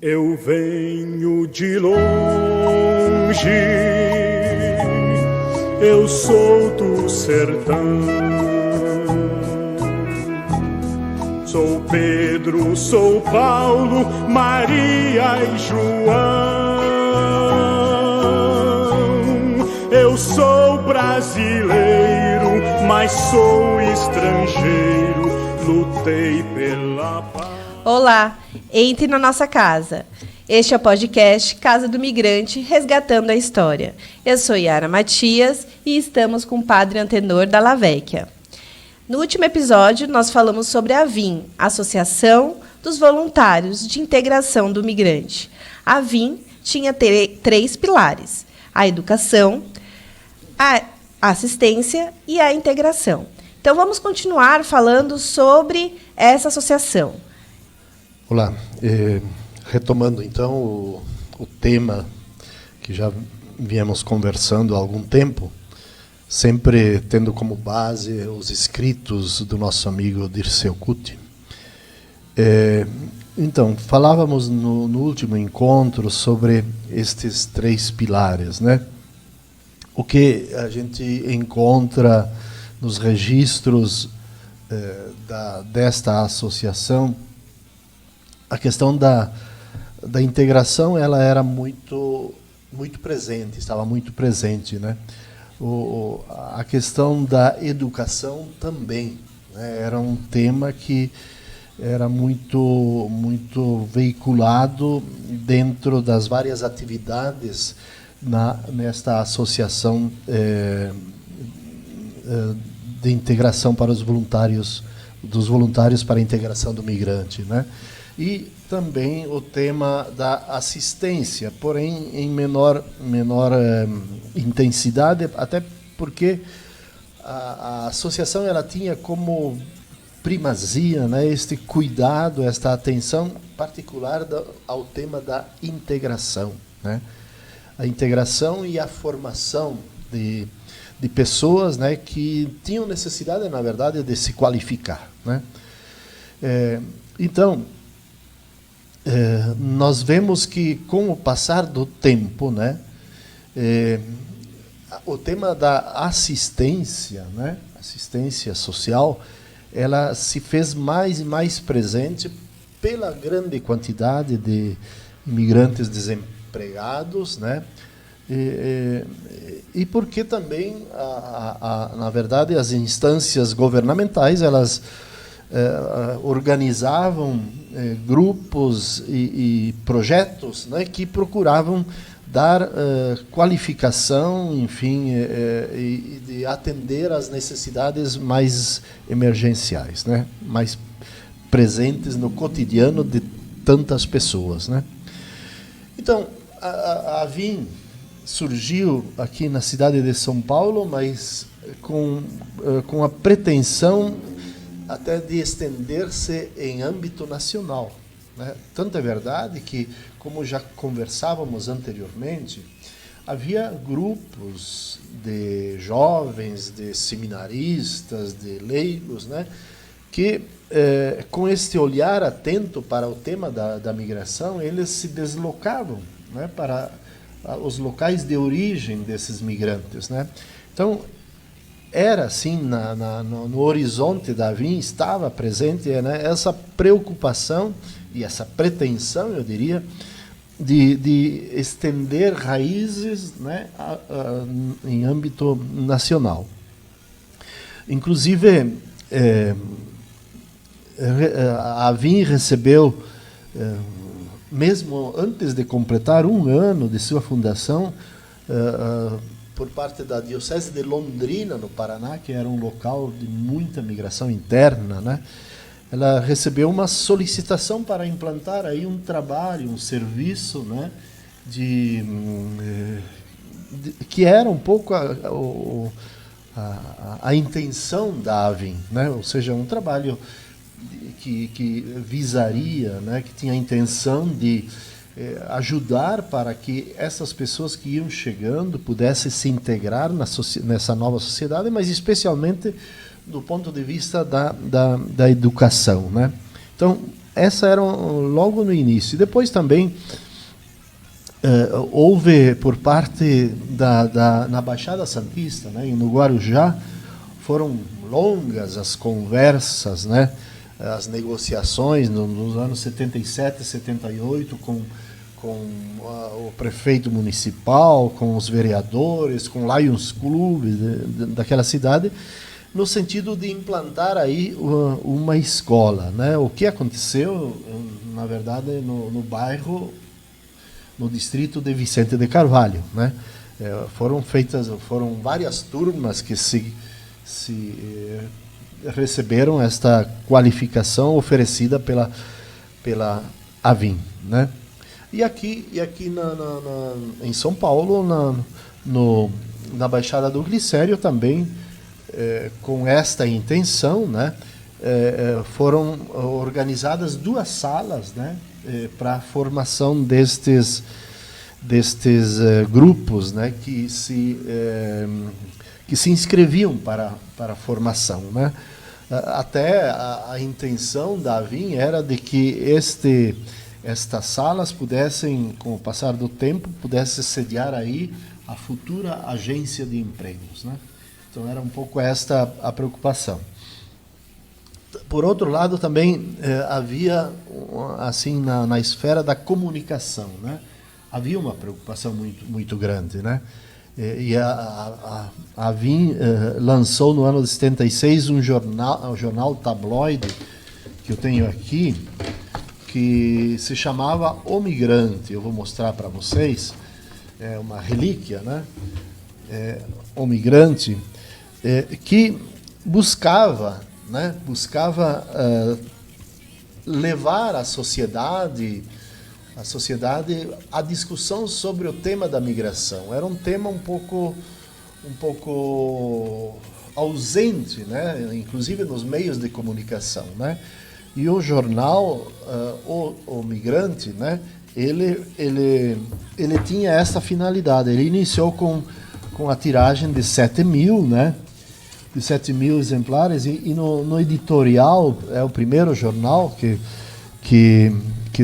Eu venho de longe, eu sou do sertão. Sou Pedro, sou Paulo, Maria e João. Eu sou brasileiro, mas sou estrangeiro, lutei pela paz. Olá, entre na nossa casa. Este é o podcast Casa do Migrante, resgatando a história. Eu sou Yara Matias e estamos com o Padre Antenor Dalla Vecchia. No último episódio, nós falamos sobre a AVIM, Associação dos Voluntários de Integração do Migrante. A AVIM tinha três pilares: a educação, a assistência e a integração. Então, vamos continuar falando sobre essa associação. Olá, retomando então o tema que já viemos conversando há algum tempo, sempre tendo como base os escritos do nosso amigo Dirceu Cuti. Então, falávamos no último encontro sobre estes três pilares, né? O que a gente encontra nos registros desta associação. A questão da integração, ela era muito presente, estava muito presente, né? A questão da educação também, né? Era um tema que era muito veiculado dentro das várias atividades nesta associação de integração para os voluntários, dos voluntários para a integração do migrante, né? E também o tema da assistência, porém em menor intensidade, até porque a associação ela tinha como primazia, né, este cuidado, esta atenção particular ao tema da integração, né? A integração e a formação de pessoas, né, que tinham necessidade, na verdade, de se qualificar, né? Então, nós vemos que, com o passar do tempo, né, o tema da assistência, né, assistência social, ela se fez mais e mais presente pela grande quantidade de imigrantes desempregados, né, e porque também, na verdade, as instâncias governamentais, elas organizavam grupos e projetos, né, que procuravam dar qualificação, enfim, e de atender às necessidades mais emergenciais, né, mais presentes no cotidiano de tantas pessoas, né. Então, a AVIM surgiu aqui na cidade de São Paulo, mas com a pretensão até de estender-se em âmbito nacional, né? Tanto é verdade que, como já conversávamos anteriormente, havia grupos de jovens, de seminaristas, de leigos, né, que, com este olhar atento para o tema da migração, eles se deslocavam, né, para os locais de origem desses migrantes, né? Então, era assim, no horizonte da AVIM, estava presente, né, essa preocupação e essa pretensão, eu diria, de estender raízes, né, em âmbito nacional. Inclusive, a AVIM recebeu, mesmo antes de completar um ano de sua fundação, por parte da Diocese de Londrina, no Paraná, que era um local de muita migração interna, né? Ela recebeu uma solicitação para implantar aí um trabalho, um serviço, né, que era um pouco a intenção da AVIM, né? Ou seja, um trabalho que visaria, né, que tinha a intenção de ajudar para que essas pessoas que iam chegando pudessem se integrar nessa nova sociedade, mas especialmente do ponto de vista da educação, né? Então, essa era logo no início. Depois também houve por parte na Baixada Santista, né, no Guarujá, foram longas as conversas, né, as negociações nos anos 77 e 78 com o prefeito municipal, com os vereadores, com Lions Club daquela cidade, no sentido de implantar aí uma escola, né? O que aconteceu, na verdade, no bairro, no distrito de Vicente de Carvalho, né? Foram várias turmas que se receberam esta qualificação oferecida pela Avin, né? E aqui em São Paulo, na Baixada do Glicério também, com esta intenção, né, foram organizadas 2 salas, né, para a formação destes grupos, né, que se inscreviam para a formação, né. Até a intenção da Avin era de que estas salas pudessem, com o passar do tempo, pudessem sediar aí a futura agência de empregos, né. Então era um pouco esta a preocupação. Por outro lado, também havia, assim, na esfera da comunicação, né? Havia uma preocupação muito grande, né? E a Avin lançou no ano de 76 um jornal tabloide que eu tenho aqui, que se chamava O Migrante. Eu vou mostrar para vocês, é uma relíquia, né? O Migrante, que buscava levar a sociedade à discussão sobre o tema da migração. Era um tema um pouco ausente, né? Inclusive nos meios de comunicação, né? E o jornal, o Migrante, né? Ele tinha essa finalidade. Ele iniciou com a tiragem de 7.000, né? De 7.000 exemplares, e no editorial, é o primeiro jornal que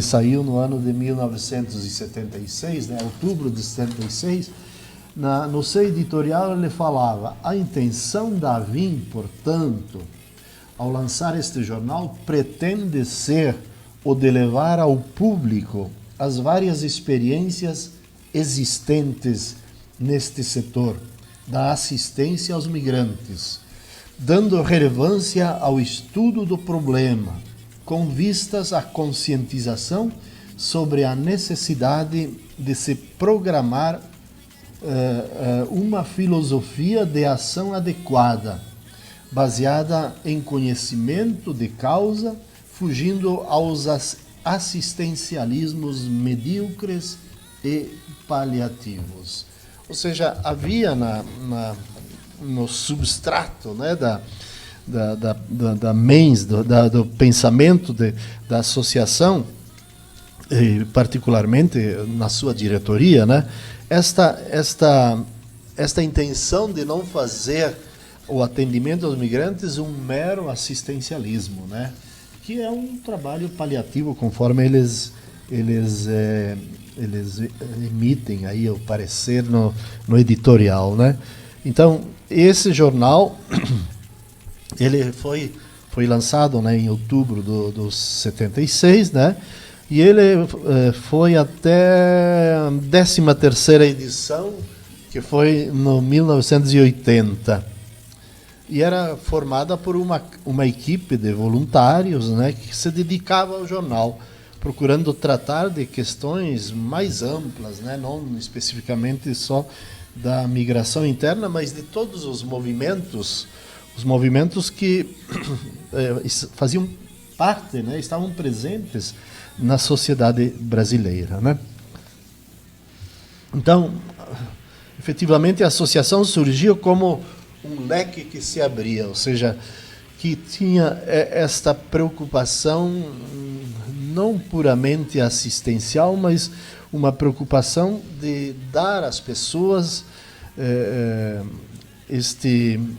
saiu no ano de 1976, né, outubro de 76, no seu editorial ele falava: a intenção da Avin, portanto, ao lançar este jornal, pretende ser o de levar ao público as várias experiências existentes neste setor da assistência aos migrantes, dando relevância ao estudo do problema, com vistas à conscientização sobre a necessidade de se programar uma filosofia de ação adequada, baseada em conhecimento de causa, fugindo aos assistencialismos medíocres e paliativos. Ou seja, havia no substrato, né, da mens, do pensamento da associação, e particularmente na sua diretoria, né, esta intenção de não fazer o atendimento aos migrantes um mero assistencialismo, né, que é um trabalho paliativo, conforme eles emitem aí o parecer no editorial, né? Então, esse jornal ele foi lançado, né, em outubro do 76, né? E ele foi até a 13ª edição, que foi no 1980. E era formada por uma equipe de voluntários, né, que se dedicava ao jornal, procurando tratar de questões mais amplas, né, não especificamente só da migração interna, mas de todos os movimentos que faziam parte, né, estavam presentes na sociedade brasileira, né? Então, efetivamente, a associação surgiu como um leque que se abria, ou seja, que tinha esta preocupação não puramente assistencial, mas uma preocupação de dar às pessoas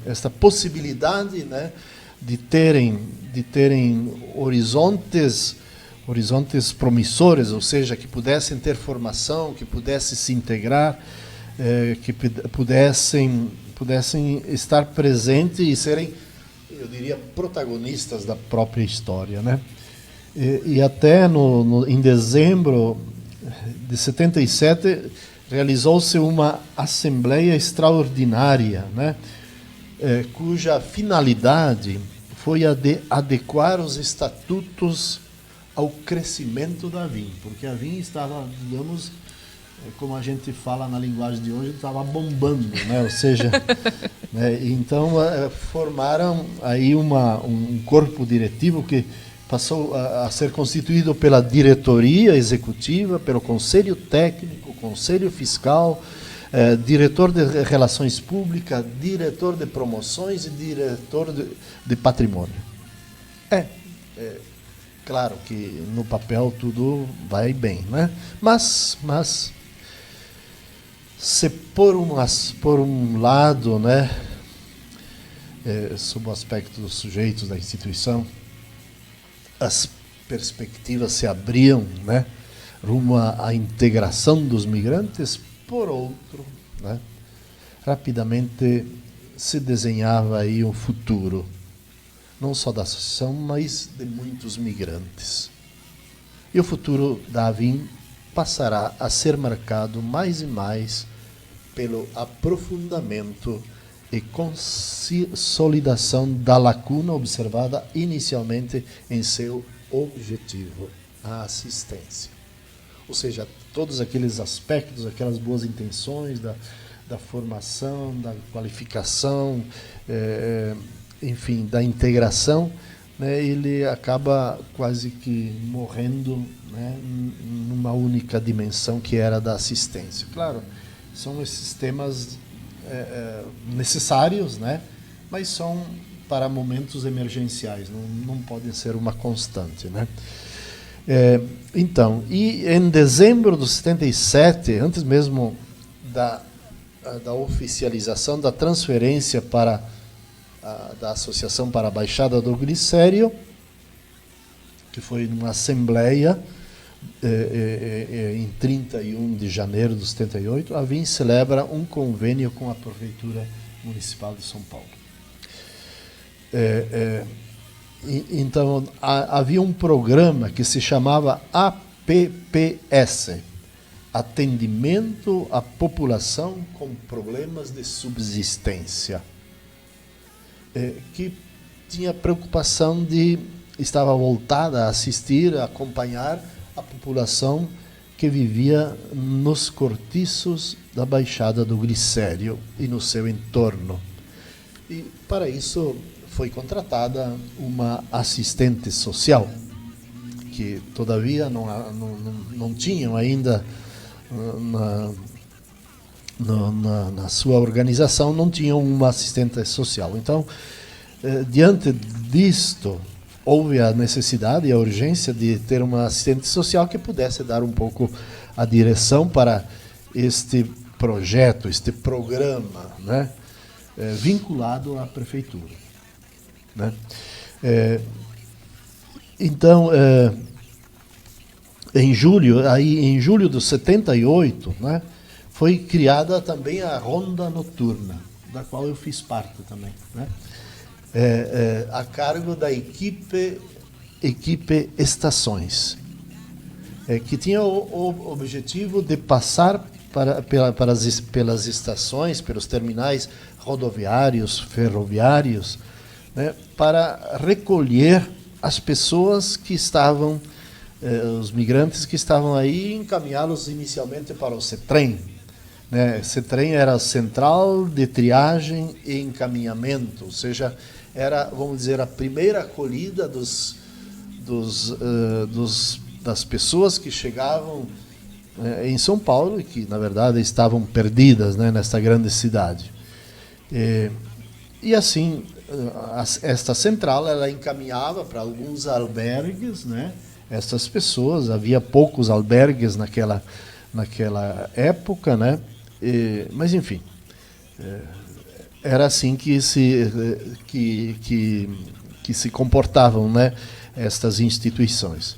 esta possibilidade, né, de terem horizontes horizontes promissores, ou seja, que pudessem ter formação, que pudessem se integrar, que pudessem estar presentes e serem, eu diria, protagonistas da própria história, né? E até em dezembro de 77 realizou-se uma assembleia extraordinária, né? Cuja finalidade foi a de adequar os estatutos ao crescimento da AVIN, porque a AVIN estava, digamos, como a gente fala na linguagem de hoje, estava bombando, né? Ou seja, né? Então formaram aí um corpo diretivo que passou a ser constituído pela diretoria executiva, pelo conselho técnico, conselho fiscal, diretor de relações públicas, diretor de promoções e diretor de patrimônio. Claro que no papel tudo vai bem, né? Mas se por um lado, né, sob o aspecto dos sujeitos da instituição, as perspectivas se abriam, né, rumo à integração dos migrantes, por outro, né, rapidamente se desenhava aí um futuro, não só da associação, mas de muitos migrantes. E o futuro da AVIN passará a ser marcado mais e mais pelo aprofundamento e consolidação da lacuna observada inicialmente em seu objetivo, a assistência. Ou seja, todos aqueles aspectos, aquelas boas intenções da formação, da qualificação, enfim, da integração, né, ele acaba quase que morrendo, né, numa única dimensão que era da assistência. Claro, são esses temas necessários, né, mas são para momentos emergenciais, não podem ser uma constante, né. Então, e em dezembro de 77, antes mesmo da oficialização da transferência da Associação para a Baixada do Glicério, que foi numa assembleia em 31 de janeiro de 78, a AVIN celebra um convênio com a Prefeitura Municipal de São Paulo. Então, havia um programa que se chamava APPS, Atendimento à População com Problemas de Subsistência, que tinha preocupação estava voltada a assistir, a acompanhar a população que vivia nos cortiços da Baixada do Glicério e no seu entorno. E, para isso, foi contratada uma assistente social, que, todavia, não tinham ainda, na sua organização, não tinham uma assistente social. Então, diante disto, houve a necessidade e a urgência de ter uma assistente social que pudesse dar um pouco a direção para este projeto, este programa, né, vinculado à prefeitura, né. Então, em julho de 78, né, foi criada também a Ronda Noturna, da qual eu fiz parte também, né, a cargo da equipe Estações, que tinha o objetivo de passar pelas estações, pelos terminais rodoviários, ferroviários, né, para recolher as pessoas que estavam, os migrantes que estavam aí, e encaminhá-los inicialmente para o CETREM. Né? CETREM era a Central de Triagem e Encaminhamento, ou seja, era, vamos dizer, a primeira acolhida das pessoas que chegavam em São Paulo e que, na verdade, estavam perdidas, né, nesta grande cidade. E assim, esta central ela encaminhava para alguns albergues, né, essas pessoas. Havia poucos albergues naquela época, né, mas, enfim, era assim que se comportavam, né, estas instituições.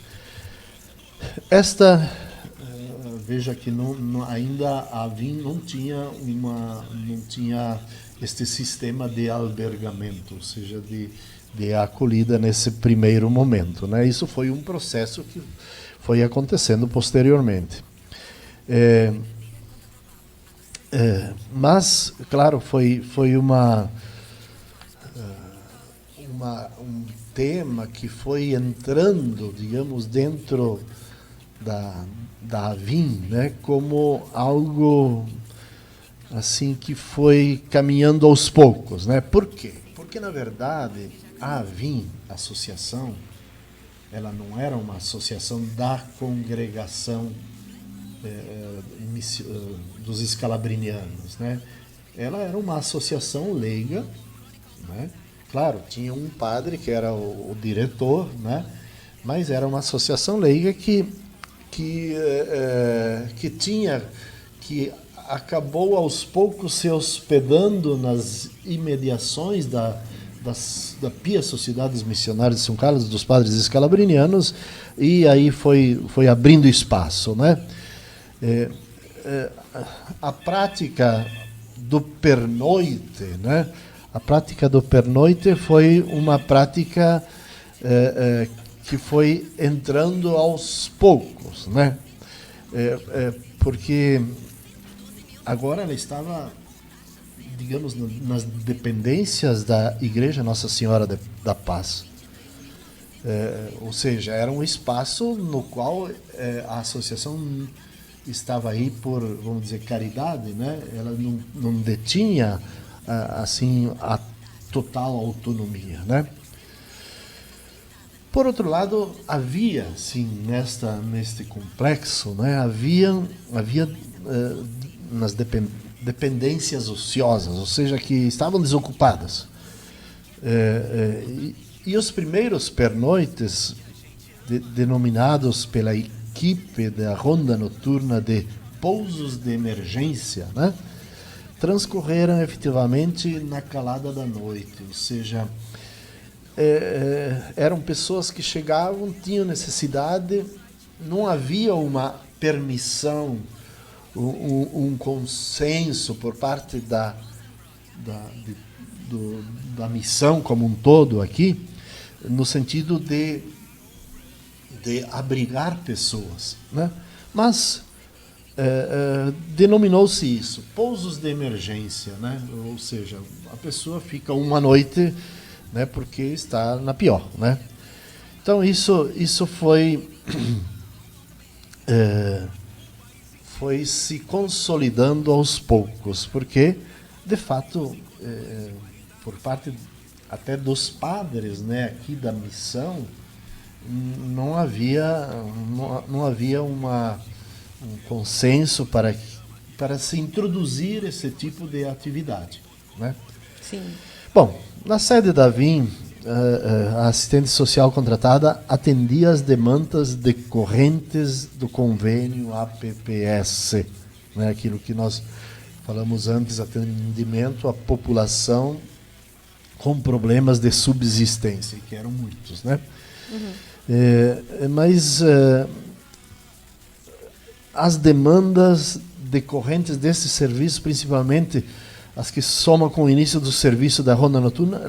Veja que ainda a VIM não tinha este sistema de albergamento, ou seja, de acolhida nesse primeiro momento, né? Isso foi um processo que foi acontecendo posteriormente. Mas, claro, foi um tema que foi entrando, digamos, dentro da AVIM, né, como algo assim que foi caminhando aos poucos, né? Por quê? Porque, na verdade, a AVIM, a associação, ela não era uma associação da congregação dos escalabrinianos, né? Ela era uma associação leiga, né? Claro, tinha um padre que era o diretor, né? Mas era uma associação leiga que acabou aos poucos se hospedando nas imediações da Pia Sociedades Missionárias de São Carlos, dos padres escalabrinianos, e aí foi abrindo espaço, né? A prática do pernoite, né? A prática do pernoite foi uma prática que foi entrando aos poucos, né? Porque agora ela estava, digamos, nas dependências da Igreja Nossa Senhora da Paz. Ou seja, era um espaço no qual a associação estava aí por, vamos dizer, caridade, né? Ela não detinha assim a total autonomia, né? Por outro lado, havia, sim, neste complexo, né? Havia nas dependências ociosas, ou seja, que estavam desocupadas. E os primeiros pernoites, denominados pela equipe da Ronda Noturna de pousos de emergência, né? Transcorreram efetivamente na calada da noite, ou seja, eram pessoas que chegavam, tinham necessidade, não havia uma permissão, um consenso por parte da missão como um todo aqui, no sentido de abrigar pessoas, né? Mas denominou-se isso, pousos de emergência, né? Ou seja, a pessoa fica uma noite, né, porque está na pior, né? Então isso foi se consolidando aos poucos, porque de fato por parte até dos padres, né, aqui da missão, não havia um consenso para se introduzir esse tipo de atividade, né? Sim. Bom, na sede da VIM, a assistente social contratada atendia as demandas decorrentes do convênio APPS, né? Aquilo que nós falamos antes, atendimento à população com problemas de subsistência, que eram muitos, né? Uhum. Mas as demandas decorrentes desse serviço, principalmente as que somam com o início do serviço da Ronda Noturna,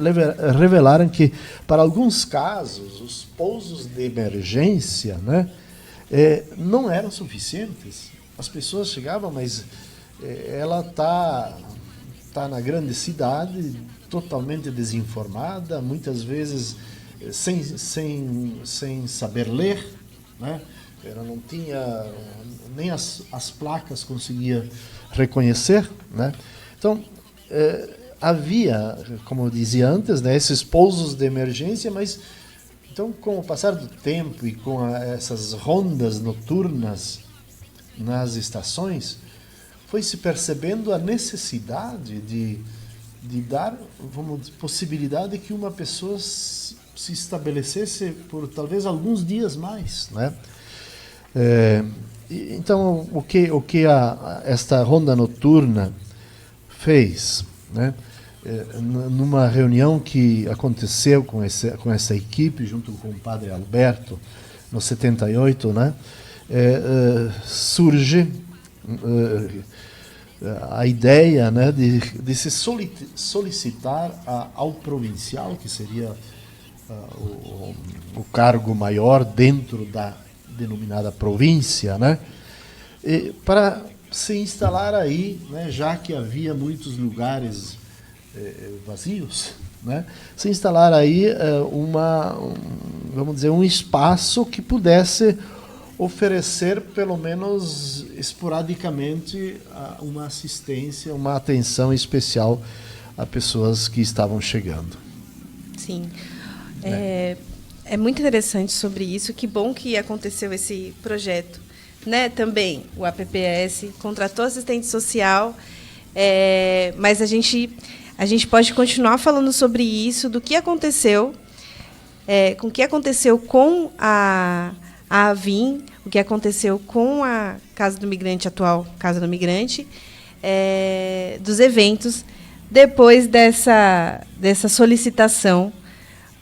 revelaram que, para alguns casos, os pousos de emergência, né, não eram suficientes. As pessoas chegavam, mas ela está na grande cidade, totalmente desinformada, muitas vezes sem saber ler, né? Ela não tinha nem as placas conseguia reconhecer, né? Então havia, como eu dizia antes, né, esses pousos de emergência, mas então, com o passar do tempo e com essas rondas noturnas nas estações, foi se percebendo a necessidade de dar, vamos dizer, possibilidade que uma pessoa se estabelecesse por talvez alguns dias mais, né? Então, o que esta ronda noturna fez, né? Numa reunião que aconteceu com essa equipe, junto com o padre Alberto, no 78, né? surge a ideia, né, de se solicitar ao provincial, que seria o cargo maior dentro da denominada província, né, para se instalar aí, né, já que havia muitos lugares vazios, né, se instalar aí vamos dizer, um espaço que pudesse oferecer, pelo menos esporadicamente, uma assistência, uma atenção especial a pessoas que estavam chegando. Sim. É muito interessante sobre isso. Que bom que aconteceu esse projeto. Né? Também o APPS contratou assistente social, mas a gente pode continuar falando sobre isso, do que aconteceu, com o que aconteceu com a AVIM, o que aconteceu com a Casa do Migrante, atual Casa do Migrante, dos eventos, depois dessa solicitação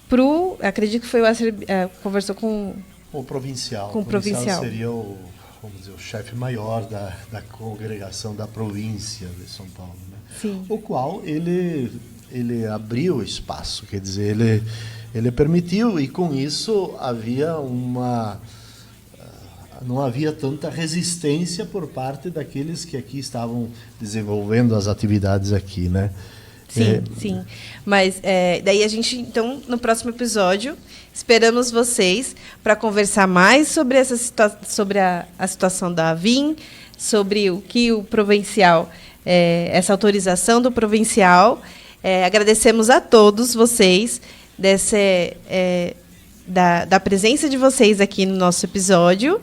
para o... Acredito que foi o conversou com o provincial. Com o provincial seria vamos dizer, o chefe maior da congregação da província de São Paulo, né? Sim. O qual ele abriu espaço, quer dizer, ele permitiu, e com isso não havia tanta resistência por parte daqueles que aqui estavam desenvolvendo as atividades aqui, né? Sim, sim. Mas daí a gente, então, no próximo episódio, esperamos vocês para conversar mais sobre sobre a situação da AVIM, sobre o que o provincial, essa autorização do provincial. Agradecemos a todos vocês da presença de vocês aqui no nosso episódio.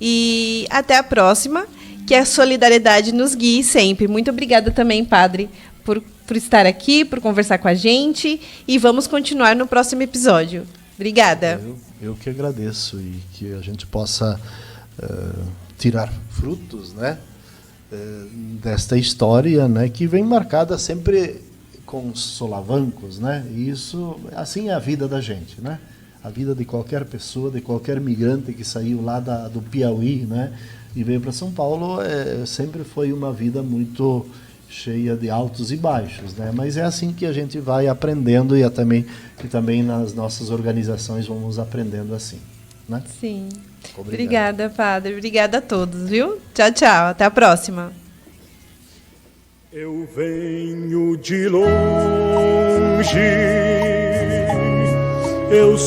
E até a próxima. Que a solidariedade nos guie sempre. Muito obrigada também, Padre, por estar aqui, por conversar com a gente. E vamos continuar no próximo episódio. Obrigada. Eu que agradeço, e que a gente possa tirar frutos, né, desta história, né, que vem marcada sempre com solavancos, né? E isso, assim é a vida da gente, né? A vida de qualquer pessoa, de qualquer migrante que saiu lá do Piauí, né, e veio para São Paulo, sempre foi uma vida muito cheia de altos e baixos, né? Mas é assim que a gente vai aprendendo, e também nas nossas organizações vamos aprendendo assim, né? Sim. Obrigado. Obrigada, Padre. Obrigada a todos, viu? Tchau, tchau. Até a próxima. Eu venho de longe, eu